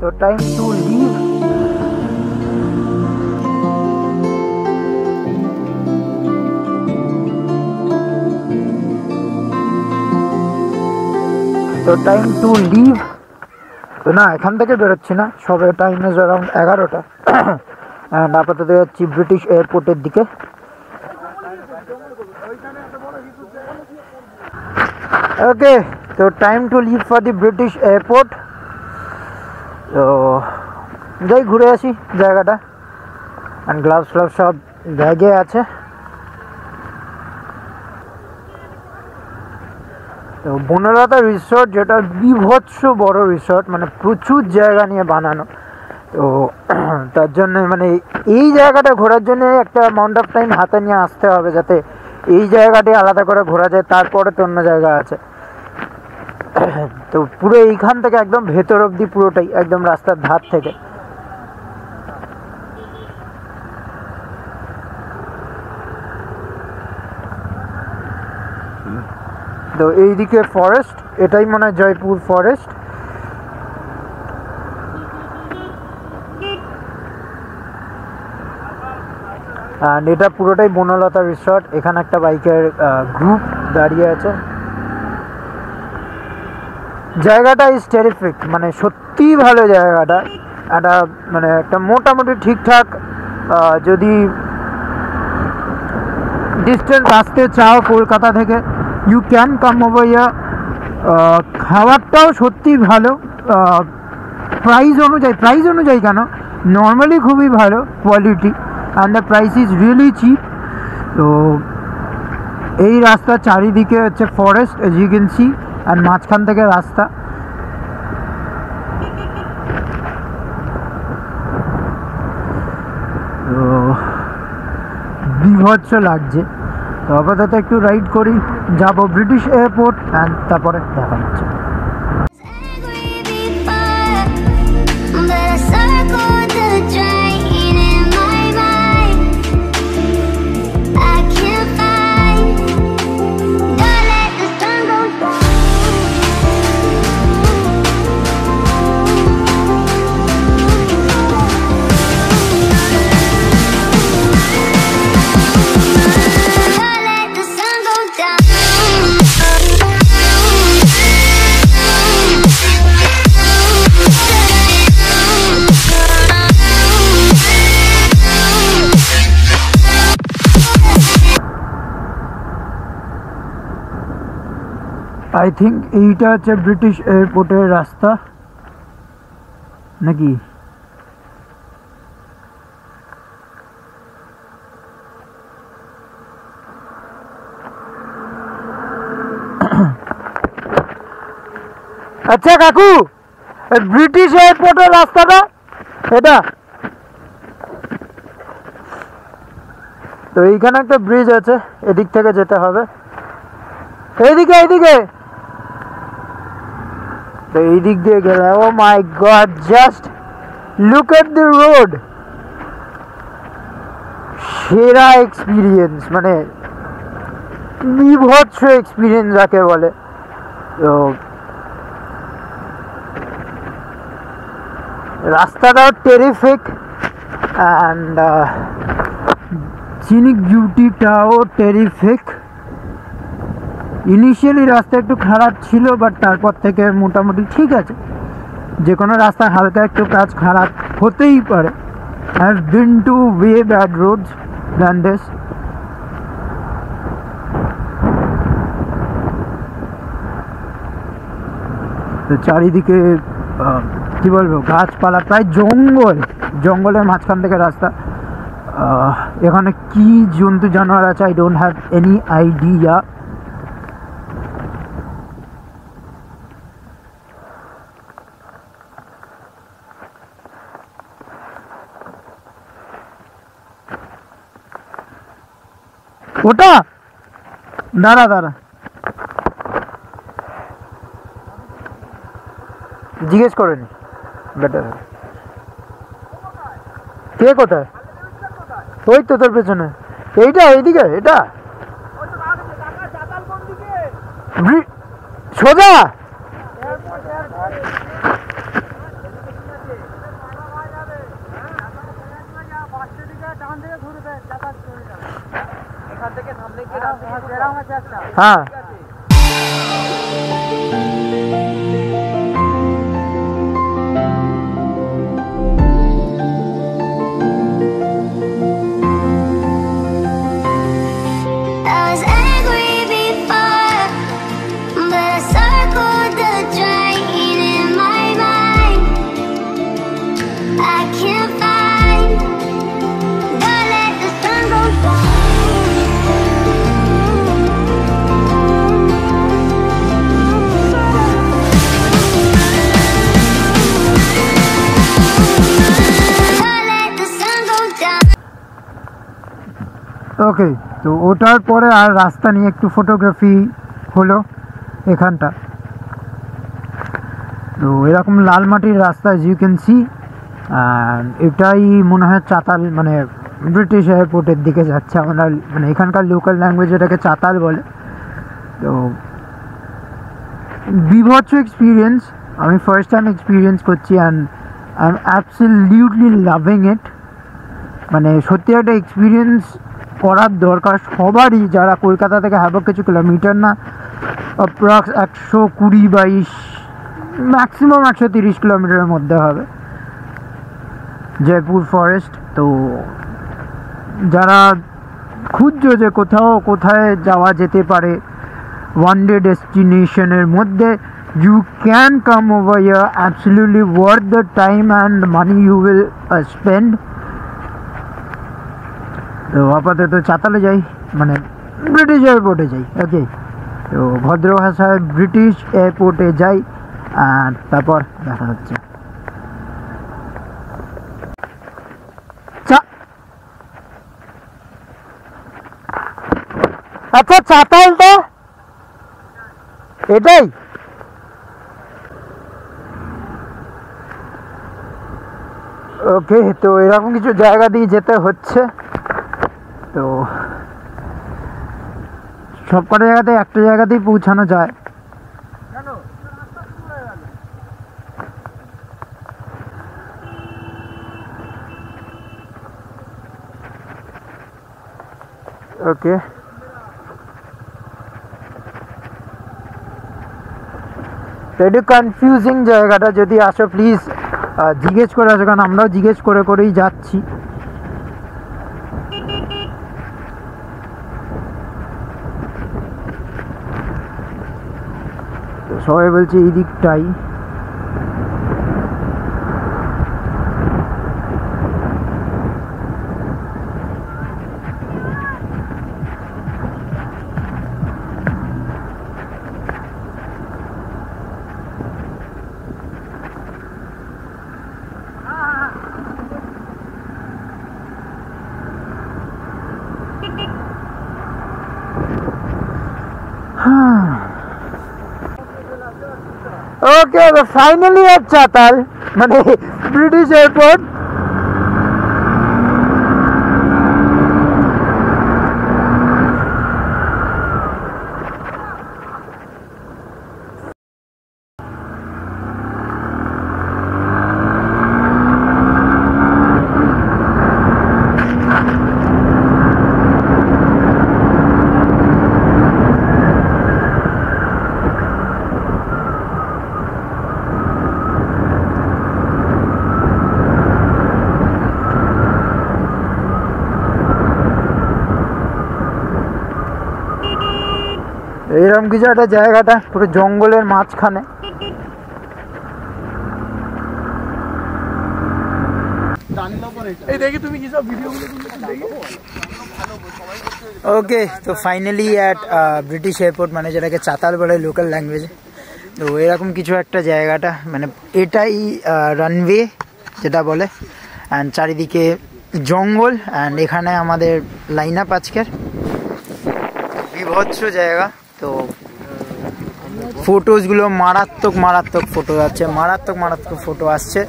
तो time to leave. तो time to leave. तो ना এখান থেকে বেরোচ্ছি না, সবে টাইম ইজ अराउंड 11টা এন্ড আপাতত যাচ্ছি ব্রিটিশ এয়ারপোর্টের দিকে। ওকে, তো time to leave for the British airport. তো যাই ঘুরে আসি জায়গাটা। অ্যান্ড গ্লাভস ফ্লাভস সব ব্যাগে আছে। তো বনলতা রিসর্ট, যেটা বিভৎস বড় রিসর্ট, মানে প্রচুর জায়গা নিয়ে বানানো। তো তার জন্য মানে এই জায়গাটা ঘোরার জন্য একটা অ্যামাউন্ট অফ টাইম হাতে নিয়ে আসতে হবে, যাতে এই জায়গাটি আলাদা করে ঘোরা যায়। তারপরে তো অন্য জায়গা আছে। তো পুরো এইখান থেকে একদম ভেতর অবধি পুরোটাই একদম রাস্তার ধার থেকে। তো এইদিকে ফরেস্ট, এটাই মনে হয় জয়পুর ফরেস্ট। অ্যান্ড এটা পুরোটাই বনলতা রিসর্ট। এখানে একটা বাইকের গ্রুপ দাঁড়িয়ে আছে। জায়গাটা ইজ টেরিফিক, মানে সত্যিই ভালো জায়গাটা। একটা মানে একটা মোটামুটি ঠিকঠাক যদি ডিস্টেন্স আসতে চাও কলকাতা থেকে, you can come over here. খাবারটাও সত্যি ভালো, প্রাইস অনুযায়ী কেন, নর্মালি খুবই ভালো quality, and the price is really cheap. তো এই রাস্তার চারিদিকে হচ্ছে forest, as you can see, আর মাঝখান থেকে রাস্তা। তো বিভৎস লাগছে। তো আপাতত একটু রাইড করি, যাবো ব্রিটিশ এয়ারপোর্ট, অ্যান্ড তারপরে দেখা হচ্ছে। আই থিঙ্ক এইটা হচ্ছে ব্রিটিশ এয়ারপোর্টের রাস্তা নাকি? আচ্ছা কাকু, ব্রিটিশ এয়ারপোর্টের রাস্তাটা এটা? তো এইখানে একটা ব্রিজ আছে, এদিক থেকে যেতে হবে। এইদিকে তো এই দিক দিয়ে গেলে, oh my god, just look at the road. সেরা এক্সপিরিয়েন্স, মানে বিভৎস এক্সপিরিয়েন্স যাকে বলে। তো রাস্তাটাও টেরিফিক, অ্যান্ড সিনিক বিউটিটাও টেরিফিক। ইনিশিয়ালি রাস্তা একটু খারাপ ছিল, বাট তারপর থেকে মোটামুটি ঠিক আছে। যে কোনো রাস্তায় হালকা একটু কাজ খারাপ হতেই পারে। I have been to way bad roads than this. তো চারিদিকে কী বলবো, গাছপালা, প্রায় জঙ্গলের মাঝখান থেকে রাস্তা। এখানে কি জন্তু জানোয়ার আছে I don't have any idea. ওটা দাঁড়া জিজ্ঞেস করেনি বেটার। কে কোথায়? ওই তো তোর পেছনে। এইদিকে এটা সোজা। হ্যাঁ ওকে, তো ওটার পরে আর রাস্তা নিয়ে একটু ফটোগ্রাফি হলো এখানটা। তো এরকম লাল মাটির রাস্তা ইউ ক্যান সি, এটাই মনে হয় চাতাল, মানে ব্রিটিশ এয়ারপোর্টের দিকে যাচ্ছে। আমরা মানে এখানকার লোকাল ল্যাঙ্গুয়েজ এটাকে চাতাল বলে। তো বিভৎস এক্সপিরিয়েন্স, আমি ফার্স্ট টাইম এক্সপিরিয়েন্স করছি and I am absolutely loving ইট। মানে সত্যি একটা এক্সপিরিয়েন্স করার দরকার সবারই, যারা কলকাতা থেকে হ্যাবক কিছু কিলোমিটার না, অ্যাপ্রক্স 120-22 ম্যাক্সিমাম 130 কিলোমিটারের মধ্যে হবে জয়পুর ফরেস্ট। তো যারা খুঁজছো যে কোথায় যাওয়া যেতে পারে ওয়ান ডে ডেস্টিনেশনের মধ্যে, you can come over here, absolutely worth the time and money you will spend. তো আপাতত চাতালে যাই, মানে ব্রিটিশ এয়ারপোর্টে যাই। ওকে, তো ভদ্র ভাষায় ব্রিটিশ এয়ারপোর্টে যাই আর তারপর দেখা হচ্ছে। আচ্ছা, চাতালটা এটাই? ওকে, তো এরকম কিছু জায়গা দিয়ে যেতে হচ্ছে। তো সব কটা জায়গাতে একটা জায়গাতেই পৌঁছানো যায়। ওকে, একটু কনফিউজিং জায়গাটা, যদি আসো প্লিজ জিজ্ঞেস করে আসো, কারণ আমরাও জিজ্ঞেস করেই যাচ্ছি। সবাই বলছে এই দিকটাই। ওকে, ফাইনালি at চাতাল, মানে ব্রিটিশ এয়ারপোর্ট। এইরকম কিছু একটা জায়গাটা পুরো জঙ্গলের মাঝখানে। ওকে, তো ফাইনালি অ্যাট ব্রিটিশ এয়ারপোর্ট, মানে যেটাকে চাতাল বলে লোকাল ল্যাঙ্গুয়েজে। তো এরকম কিছু একটা জায়গাটা, মানে এটাই রানওয়ে যেটা বলে, অ্যান্ড চারিদিকে জঙ্গল, অ্যান্ড এখানে আমাদের লাইন আপ আজকের বিভৎস জায়গা। তো ফটোসগুলো মারাত্মক ফটো যাচ্ছে, মারাত্মক ফটো আসছে।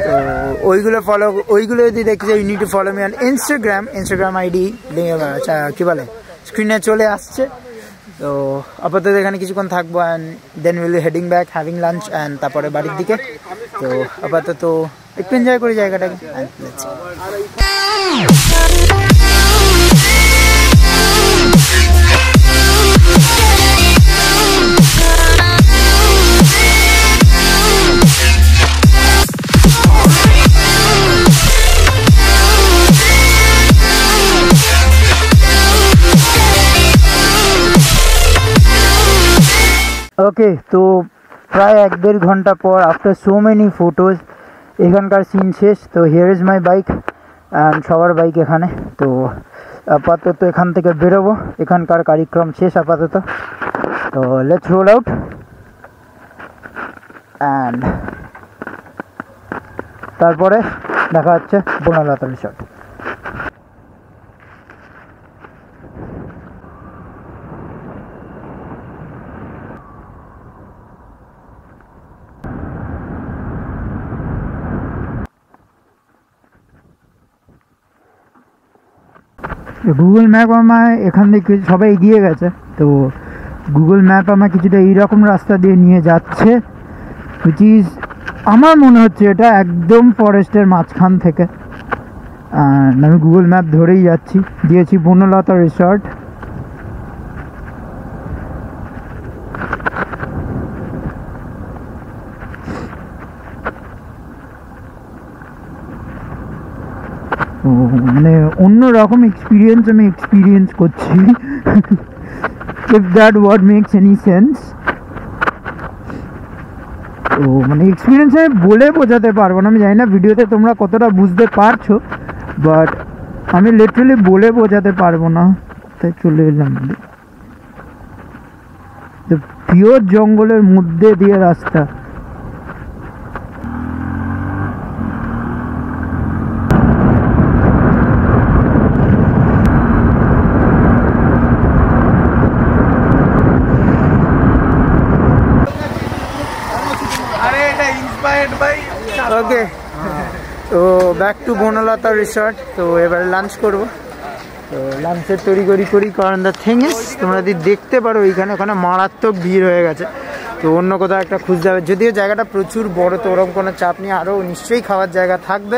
তো ওইগুলো যদি দেখতে চাই, you need to follow me on Instagram ID কী বলে স্ক্রিনে চলে আসছে। তো আপাতত এখানে কিছুক্ষণ থাকবো, and then will heading back having lunch, অ্যান্ড তারপরে বাড়ির দিকে। তো আপাতত একটু এনজয় করি জায়গাটাকে। ওকে, তো প্রায় 1-1.5 ঘন্টা পর আফটার সো মেনি ফটোজ এখানকার সিন শেষ। তো here is my bike and সবার বাইক এখানে। তো আপাতত এখান থেকে বেরোবো, এখানকার কার্যক্রম শেষ আপাতত। তো লেটস রোল আউট অ্যান্ড তারপরে দেখা হচ্ছে বনলতা রিসর্ট। গুগল ম্যাপ আমায় এখান থেকে সবাই এগিয়ে গেছে, তো গুগল ম্যাপ আমায় কিছুটা এইরকম রাস্তা দিয়ে নিয়ে যাচ্ছে, হুইচ ইজ আমার মনে হচ্ছে এটা একদম ফরেস্টের মাঝখান থেকে। আমি গুগল ম্যাপ ধরেই যাচ্ছি, দিয়েছি বনলতা রিসর্ট। মানে অন্য রকম এক্সপিরিয়েন্স আমি এক্সপিরিয়েন্স করছি, if that word makes any sense. তো মানে এক্সপিরিয়েন্স আমি বলে বোঝাতে পারবো না, আমি জানি না ভিডিওতে তোমরা কতটা বুঝতে পারছো, বাট আমি লিটারালি বলে বোঝাতে পারবো না। তাই চলে এলাম, তো পিওর জঙ্গলের মধ্যে দিয়ে রাস্তা। ওকে, তো ব্যাক টু বনলতা রিসর্ট। তো এবার লাঞ্চ করবো। তো লাঞ্চের তড়িঘড়ি করি, কারণ দ্য থিং ইজ তোমরা যদি দেখতে পারো ওইখানে ওখানে মারাত্মক ভিড় হয়ে গেছে। তো অন্য কোথাও একটা খুঁজতে হবে, যদিও জায়গাটা প্রচুর বড়, তো ওরকম কোনো চাপ নেই, আরও নিশ্চয়ই খাওয়ার জায়গা থাকবে।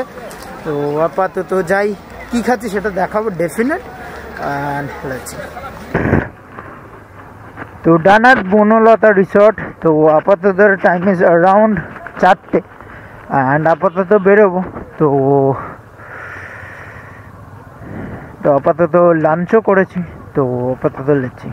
তো আপাতত যাই, কী খাচ্ছি সেটা দেখাবো ডেফিনেট। তো ডান অ্যাট বনলতা রিসর্ট। তো আপাতত টাইম ইজ অ্যারাউন্ড 4টে অ্যান্ড আপাতত বেরোবো। তো আপাতত লাঞ্চও করেছি, তো আপাতত লেচ্ছি।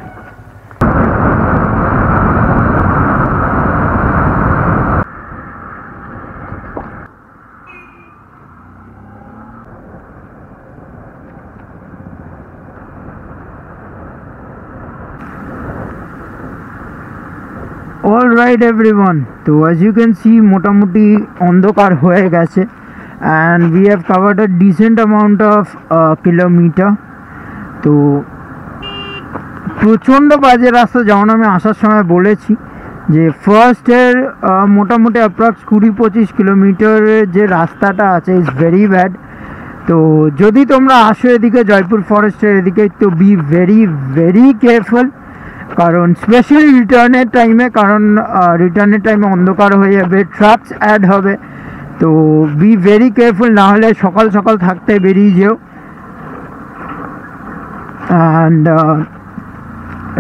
All right everyone, তো as you can see মোটামুটি অন্ধকার হয়ে গেছে and we have covered a decent amount of kilometer। তো প্রচণ্ড বাজে রাস্তা, যেমন আমি আসার সময় বলেছি যে ফার্স্টের মোটামুটি অ্যাপ্রক্স 20-25 কিলোমিটারের যে রাস্তাটা আছে ইজ ভেরি ব্যাড। তো যদি তোমরা আসো এদিকে জয়পুর ফরেস্টের এদিকে, তো বি ভেরি ভেরি কেয়ারফুল, কারণ স্পেশালি রিটার্নের টাইমে, কারণ রিটার্নের টাইমে অন্ধকার হয়ে যাবে, ট্রাকস অ্যাড হবে। তো বি ভেরি কেয়ারফুল, না হলে সকাল সকাল থাকতে বেরিয়ে যেও। অ্যান্ড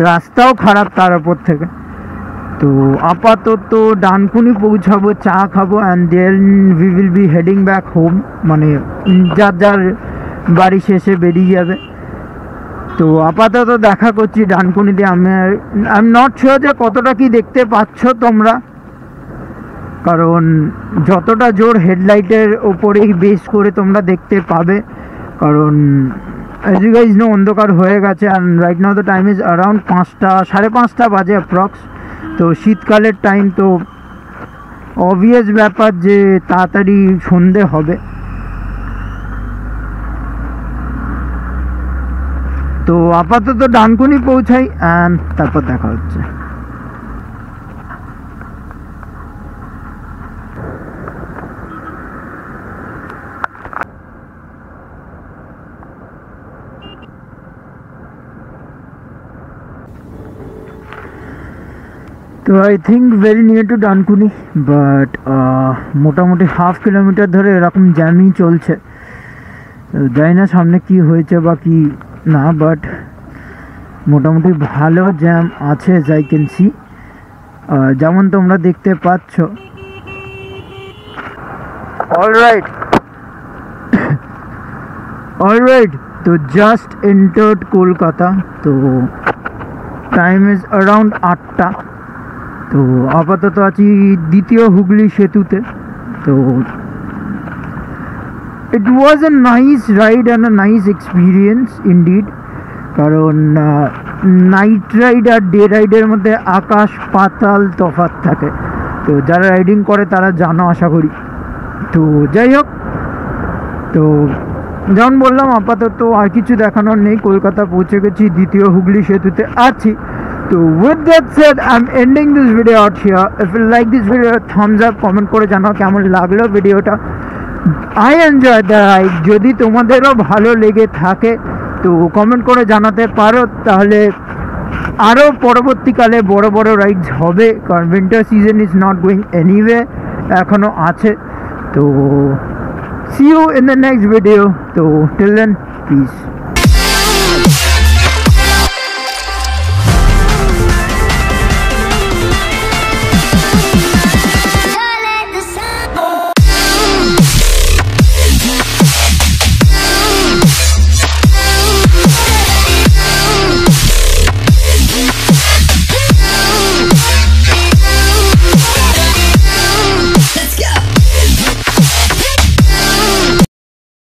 রাস্তাও খারাপ তার ওপর থেকে। তো আপাতত ডানকুনি পৌঁছাবো, চা খাবো and then we will be heading back home, মানে যার যার বাড়ি শেষে বেরিয়ে যাবে। তো আপাতত দেখা করছি ডানকুনিতে। আই এম নট শিওর যে কতটা কি দেখতে পাচ্ছ তোমরা, কারণ যতটা জোর হেডলাইটের ওপরেই বেস করে তোমরা দেখতে পাবে, কারণ as you guys know অন্ধকার হয়ে গেছে and right now the time is around 5টা, 5:30 বাজে অ্যাপ্রক্স। তো শীতকালের টাইম, তো অবভিয়াস ব্যাপার যে তাড়াতাড়ি সন্ধে হবে। তো আপাতত ডানকুনি পৌঁছাই অ্যান্ড তারপর দেখা হচ্ছে। তো I think very near to Dankuni, but মোটামুটি 1/2 কিলোমিটার ধরে এরকম জ্যামই চলছে। জানি না সামনে কি হয়েছে বা কি না, বাট মোটামুটি ভালো জ্যাম আছে যাই ক্যান সি, যেমন তোমরা দেখতে পাচ্ছ। অলরাইট, তো জাস্ট এন্টার্ড কলকাতা। তো টাইম ইজ অ্যারাউন্ড 8টা তো আপাতত আছি দ্বিতীয় হুগলি সেতুতে। তো it was a nice ride and a nice experience indeed, কারণ নাইট রাইড আর ডে রাইডের মধ্যে আকাশ পাতাল তফাৎ থাকে। তো যারা রাইডিং করে তারা জানো আশা করি। তো যাই হোক, তো যেমন বললাম আপাতত আর কিছু দেখানোর নেই, কলকাতা পৌঁছে গেছি, দ্বিতীয় হুগলি সেতুতে আছি। তো with that said, I'm ending this video out here. If you like this video, thumbs up, comment করে জানাও কেমন লাগলো ভিডিওটা। I enjoyed the ride. যদি তোমাদেরও ভালো লেগে থাকে তো কমেন্ট করে জানাতে পারো, তাহলে আরও পরবর্তীকালে বড় বড় রাইডস হবে, কারণ winter season is not going anyway, এখনও আছে। তো see you in the next video. So till then, peace.